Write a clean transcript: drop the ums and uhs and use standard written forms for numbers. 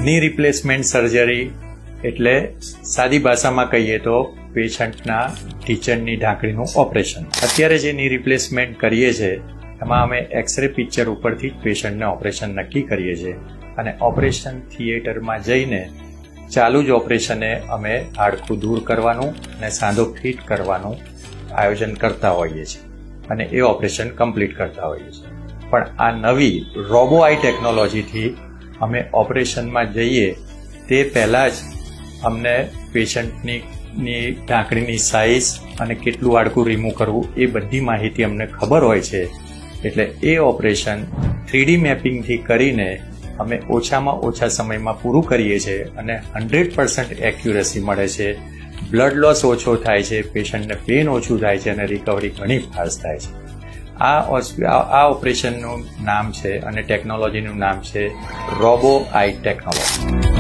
ની replacement surgery એટલે સાદી ભાષામાં કહીએ તો પેશન્ટના ઢીંચણની ઢાંકણીનું ઓપરેશન. અત્યારે જે ની રિપ્લેસમેન્ટ કરીએ છીએ એમાં અમે એક્સરે પિક્ચર ઉપરથી પેશન્ટને ઓપરેશન નક્કી કરીએ છીએ અને ઓપરેશન થિયેટરમાં જઈને ચાલુ જ ઓપરેશને અમે હાડકું દૂર કરવાનું અને સાંધો ફિટ કરવાનું આયોજન કરતા હોઈએ છીએ અને એ ઓપરેશન કમ્પ્લીટ કરતા હોઈએ છીએ. પણ આ નવી રોબો આઈ ટેકનોલોજીથી અમે ઓપરેશનમાં જઈએ તે પહેલાં જ અમને પેશન્ટની ઢાંકણીની સાઇઝ અને કેટલું હાડકું રિમૂવ કરવું એ બધી માહિતી અમને ખબર હોય છે. એટલે એ ઓપરેશન 3D મેપિંગથી કરીને અમે ઓછામાં ઓછા સમયમાં પૂરું કરીએ છીએ અને 100% એક્યુરેસી મળે છે. બ્લડ લોસ ઓછો થાય છે, પેશન્ટને પેન ઓછું થાય છે અને રિકવરી ઘણી ફાસ્ટ થાય છે. આ ઓપરેશનનું નામ છે અને ટેકનોલોજીનું નામ છે રોબો આઈ ટેકનોલોજી.